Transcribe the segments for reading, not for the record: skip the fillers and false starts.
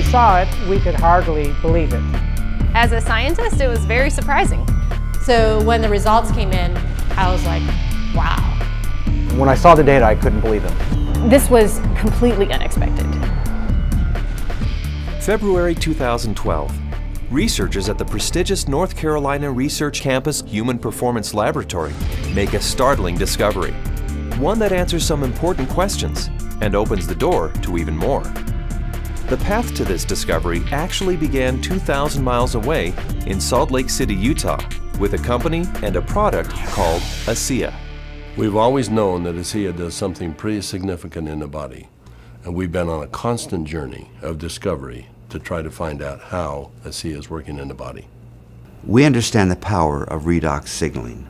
saw it, we could hardly believe it. As a scientist, it was very surprising. So when the results came in, I was like, wow. When I saw the data, I couldn't believe it. This was completely unexpected. February 2012. Researchers at the prestigious North Carolina Research Campus Human Performance Laboratory make a startling discovery. One that answers some important questions and opens the door to even more. The path to this discovery actually began 2,000 miles away in Salt Lake City, Utah, with a company and a product called ASEA. We've always known that ASEA does something pretty significant in the body, and we've been on a constant journey of discovery to try to find out how ASEA is working in the body. We understand the power of redox signaling.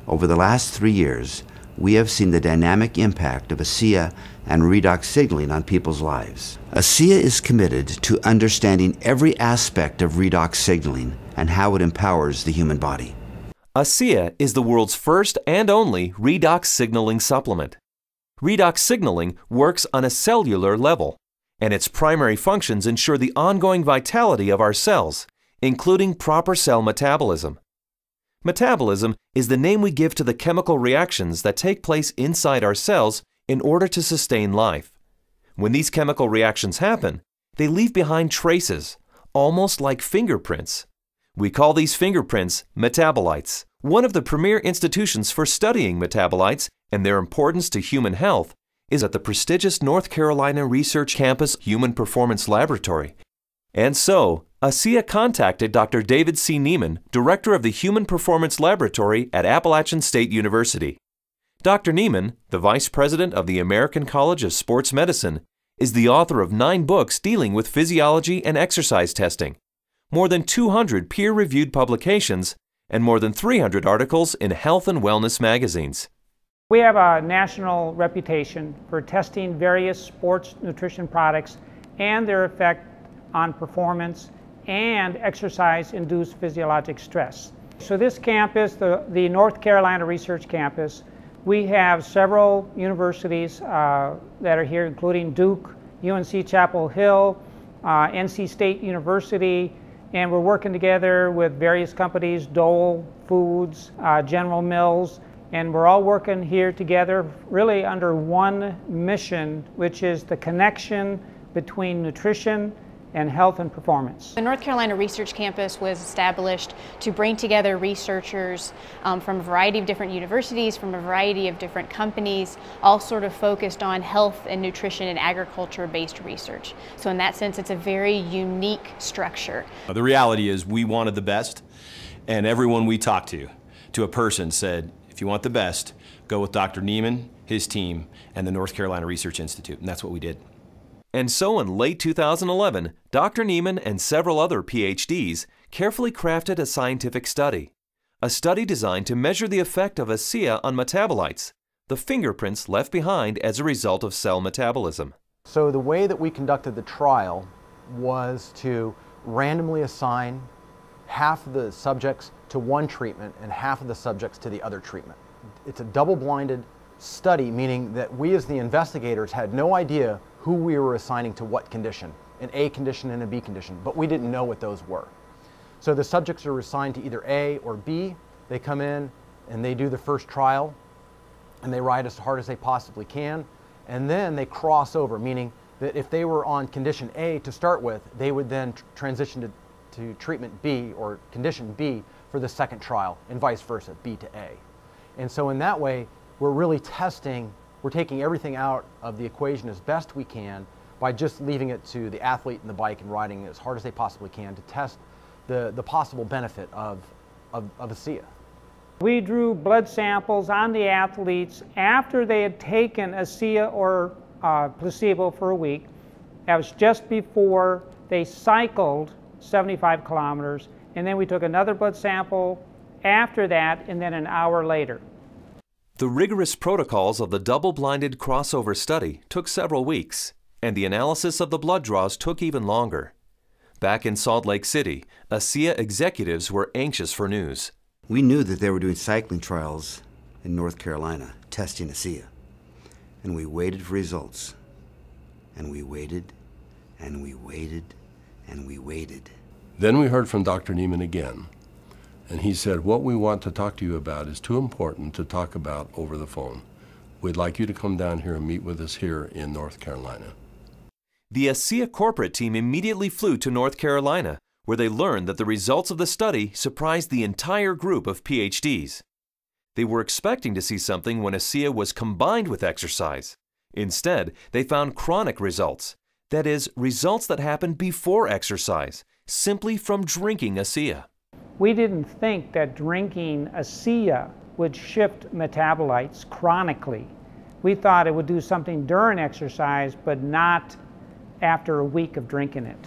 Over the last 3 years, we have seen the dynamic impact of ASEA and redox signaling on people's lives. ASEA is committed to understanding every aspect of redox signaling and how it empowers the human body. ASEA is the world's first and only redox signaling supplement. Redox signaling works on a cellular level, and its primary functions ensure the ongoing vitality of our cells, including proper cell metabolism. Metabolism is the name we give to the chemical reactions that take place inside our cells in order to sustain life. When these chemical reactions happen, they leave behind traces, almost like fingerprints. We call these fingerprints metabolites. One of the premier institutions for studying metabolites and their importance to human health is at the prestigious North Carolina Research Campus Human Performance Laboratory. And so, ASEA contacted Dr. David C. Neiman, director of the Human Performance Laboratory at Appalachian State University. Dr. Neiman, the vice president of the American College of Sports Medicine, is the author of 9 books dealing with physiology and exercise testing, more than 200 peer-reviewed publications, and more than 300 articles in health and wellness magazines. We have a national reputation for testing various sports nutrition products and their effect on performance and exercise-induced physiologic stress. So this campus, the North Carolina Research Campus, we have several universities that are here, including Duke, UNC Chapel Hill, NC State University, and we're working together with various companies, Dole Foods, General Mills, and we're all working here together really under one mission, which is the connection between nutrition and health and performance. The North Carolina Research Campus was established to bring together researchers from a variety of different universities, from a variety of different companies, all sort of focused on health and nutrition and agriculture-based research. So in that sense, it's a very unique structure. The reality is we wanted the best, and everyone we talked to a person said, if you want the best, go with Dr. Neiman, his team, and the North Carolina Research Institute, and that's what we did. And so in late 2011, Dr. Neiman and several other PhDs carefully crafted a scientific study. A study designed to measure the effect of ASEA on metabolites, the fingerprints left behind as a result of cell metabolism. So the way that we conducted the trial was to randomly assign half of the subjects to one treatment and half of the subjects to the other treatment. It's a double-blinded study, meaning that we as the investigators had no idea who we were assigning to what condition, an A condition and a B condition, but we didn't know what those were. So the subjects are assigned to either A or B. They come in and they do the first trial and they ride as hard as they possibly can, and then they cross over, meaning that if they were on condition A to start with, they would then transition to treatment B or condition B for the second trial, and vice versa, B to A. And so in that way, we're really testing, we're taking everything out of the equation as best we can by just leaving it to the athlete and the bike and riding as hard as they possibly can to test the possible benefit of ASEA. We drew blood samples on the athletes after they had taken ASEA or placebo for a week. That was just before they cycled 75 kilometers, and then we took another blood sample after that, and then an hour later. The rigorous protocols of the double-blinded crossover study took several weeks, and the analysis of the blood draws took even longer. Back in Salt Lake City, ASEA executives were anxious for news. We knew that they were doing cycling trials in North Carolina, testing ASEA. And we waited for results. And we waited, and we waited, and we waited. Then we heard from Dr. Neiman again, and he said, what we want to talk to you about is too important to talk about over the phone. We'd like you to come down here and meet with us here in North Carolina. The ASEA corporate team immediately flew to North Carolina, where they learned that the results of the study surprised the entire group of PhDs. They were expecting to see something when ASEA was combined with exercise. Instead, they found chronic results. That is, results that happen before exercise, simply from drinking ASEA. We didn't think that drinking ASEA would shift metabolites chronically. We thought it would do something during exercise, but not after a week of drinking it.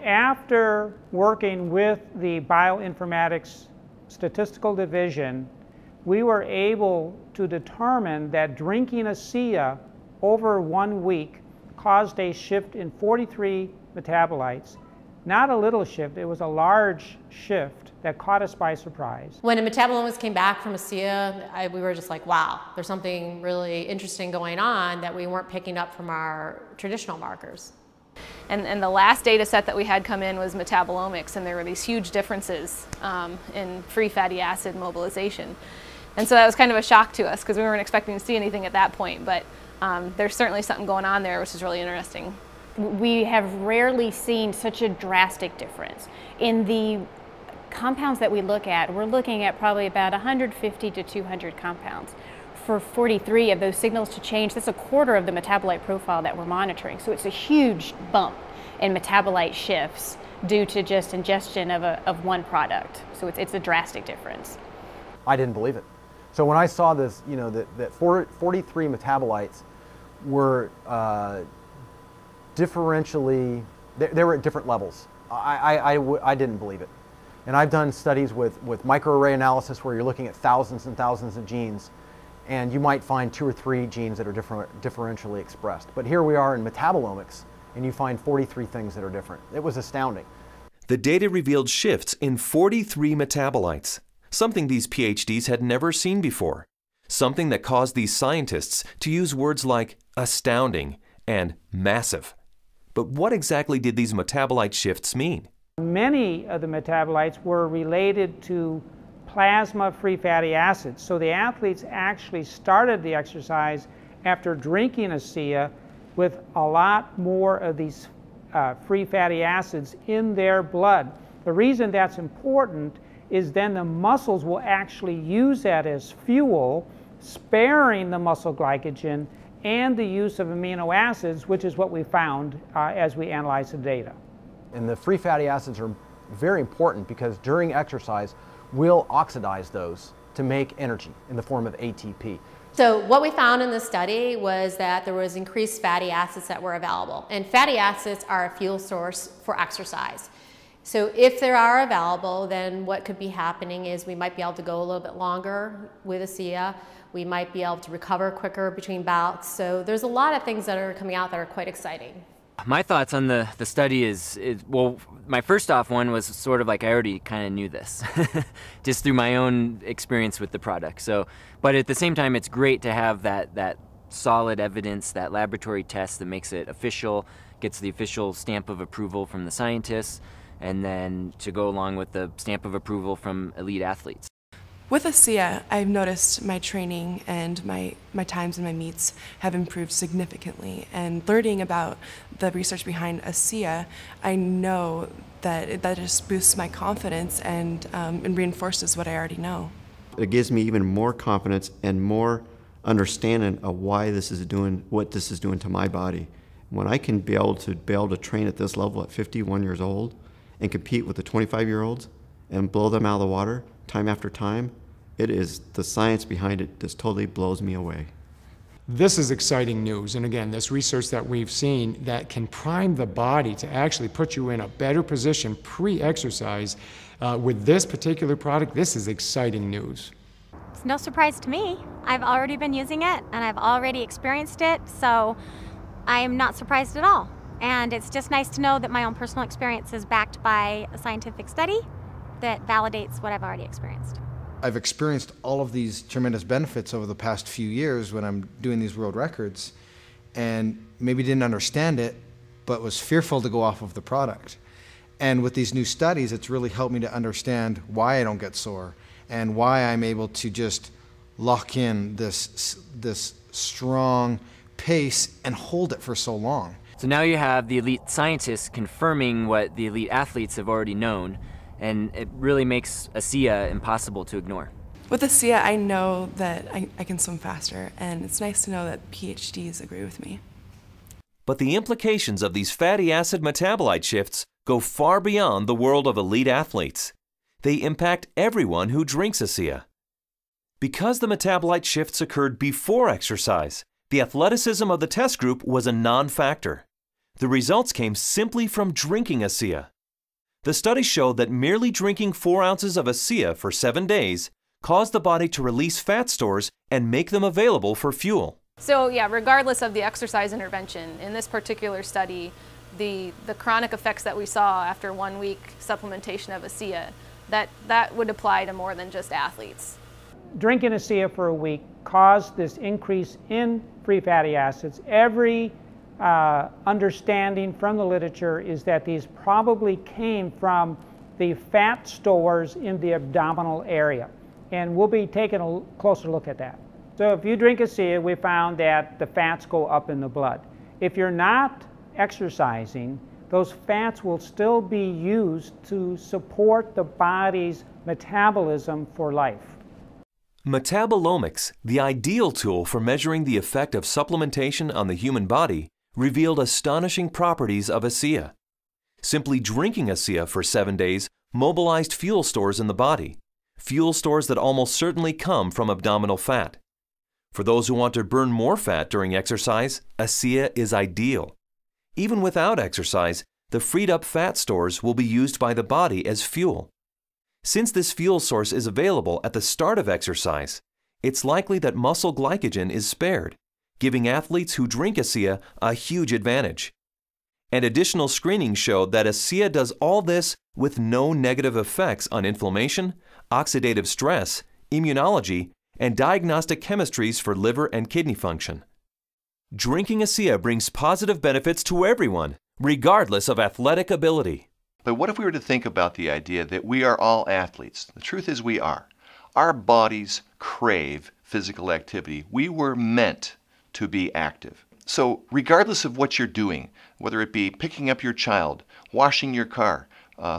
After working with the bioinformatics statistical division, we were able to determine that drinking ASEA over 1 week caused a shift in 43 metabolites. Not a little shift, it was a large shift that caught us by surprise. When the metabolomics came back from ASEA, we were just like, wow, there's something really interesting going on that we weren't picking up from our traditional markers. And the last data set that we had come in was metabolomics, and there were these huge differences in free fatty acid mobilization. And so that was kind of a shock to us because we weren't expecting to see anything at that point, but there's certainly something going on there which is really interesting. We have rarely seen such a drastic difference. In the compounds that we look at, we're looking at probably about 150 to 200 compounds. For 43 of those signals to change, that's a quarter of the metabolite profile that we're monitoring. So it's a huge bump in metabolite shifts due to just ingestion of one product. So it's a drastic difference. I didn't believe it. So when I saw this, you know, that 43 metabolites were differentially, they were at different levels. I didn't believe it. And I've done studies with microarray analysis where you're looking at thousands and thousands of genes, and you might find 2 or 3 genes that are differentially expressed. But here we are in metabolomics, and you find 43 things that are different. It was astounding. The data revealed shifts in 43 metabolites, something these PhDs had never seen before, something that caused these scientists to use words like astounding and massive. But what exactly did these metabolite shifts mean? Many of the metabolites were related to plasma free fatty acids. So the athletes actually started the exercise after drinking ASEA with a lot more of these free fatty acids in their blood. The reason that's important is then the muscles will actually use that as fuel, sparing the muscle glycogen and the use of amino acids, which is what we found as we analyzed the data. And the free fatty acids are very important because during exercise, we'll oxidize those to make energy in the form of ATP. So what we found in the study was that there was increased fatty acids that were available. And fatty acids are a fuel source for exercise. So if they are available, then what could be happening is we might be able to go a little bit longer with ASEA. We might be able to recover quicker between bouts. So there's a lot of things that are coming out that are quite exciting. My thoughts on the study is, well, my first off one was sort of like I already kind of knew this, just through my own experience with the product. So, but at the same time, it's great to have that solid evidence, that laboratory test that makes it official, gets the official stamp of approval from the scientists, and then to go along with the stamp of approval from elite athletes. With ASEA, I've noticed my training and my times in my meets have improved significantly. And learning about the research behind ASEA, I know that that just boosts my confidence and reinforces what I already know. It gives me even more confidence and more understanding of why this is doing, what this is doing to my body. When I can be able to train at this level at 51 years old and compete with the 25-year-olds and blow them out of the water time after time, it is the science behind it just totally blows me away. This is exciting news, and again, this research that we've seen that can prime the body to actually put you in a better position pre-exercise with this particular product, this is exciting news. It's no surprise to me. I've already been using it and I've already experienced it, so I'm not surprised at all. And it's just nice to know that my own personal experience is backed by a scientific study that validates what I've already experienced. I've experienced all of these tremendous benefits over the past few years when I'm doing these world records, and maybe didn't understand it, but was fearful to go off of the product. And with these new studies, it's really helped me to understand why I don't get sore and why I'm able to just lock in this strong pace and hold it for so long. So now you have the elite scientists confirming what the elite athletes have already known, and it really makes ASEA impossible to ignore. With ASEA, I know that I can swim faster, and it's nice to know that PhDs agree with me. But the implications of these fatty acid metabolite shifts go far beyond the world of elite athletes. They impact everyone who drinks ASEA. Because the metabolite shifts occurred before exercise, the athleticism of the test group was a non-factor. The results came simply from drinking ASEA. The study showed that merely drinking 4 ounces of ASEA for 7 days caused the body to release fat stores and make them available for fuel. So yeah, regardless of the exercise intervention, in this particular study, the chronic effects that we saw after 1 week supplementation of ASEA, that would apply to more than just athletes. Drinking ASEA for a week caused this increase in free fatty acids. Every understanding from the literature is that these probably came from the fat stores in the abdominal area. And we'll be taking a closer look at that. So if you drink ASEA, we found that the fats go up in the blood. If you're not exercising, those fats will still be used to support the body's metabolism for life. Metabolomics, the ideal tool for measuring the effect of supplementation on the human body, revealed astonishing properties of ASEA. Simply drinking ASEA for 7 days mobilized fuel stores in the body, fuel stores that almost certainly come from abdominal fat. For those who want to burn more fat during exercise, ASEA is ideal. Even without exercise, the freed up fat stores will be used by the body as fuel. Since this fuel source is available at the start of exercise, it's likely that muscle glycogen is spared, giving athletes who drink ASEA a huge advantage. And additional screening showed that ASEA does all this with no negative effects on inflammation, oxidative stress, immunology, and diagnostic chemistries for liver and kidney function. Drinking ASEA brings positive benefits to everyone, regardless of athletic ability. But what if we were to think about the idea that we are all athletes? The truth is we are. Our bodies crave physical activity. We were meant to be active. So regardless of what you're doing, whether it be picking up your child, washing your car,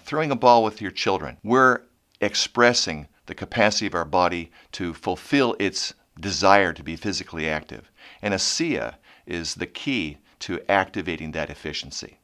throwing a ball with your children, we're expressing the capacity of our body to fulfill its desire to be physically active. And ASEA is the key to activating that efficiency.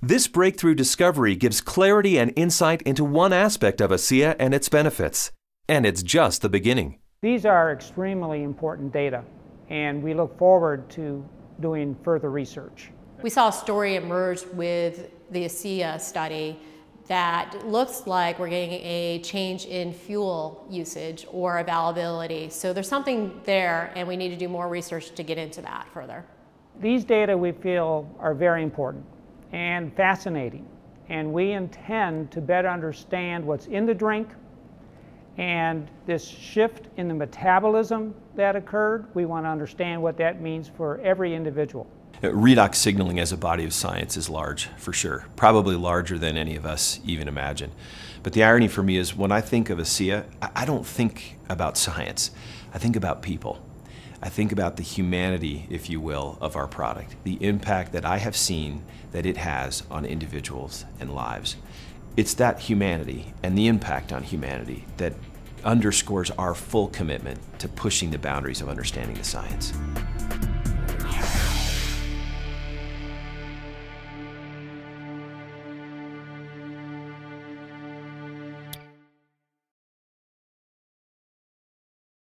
This breakthrough discovery gives clarity and insight into one aspect of ASEA and its benefits. And it's just the beginning. These are extremely important data, and we look forward to doing further research. We saw a story emerge with the ASEA study that looks like we're getting a change in fuel usage or availability. So there's something there, and we need to do more research to get into that further. These data we feel are very important and fascinating, and we intend to better understand what's in the drink and this shift in the metabolism that occurred. We want to understand what that means for every individual. Redox signaling as a body of science is large, for sure. Probably larger than any of us even imagine. But the irony for me is when I think of ASEA, I don't think about science. I think about people. I think about the humanity, if you will, of our product, the impact that I have seen that it has on individuals and lives. It's that humanity and the impact on humanity that underscores our full commitment to pushing the boundaries of understanding the science.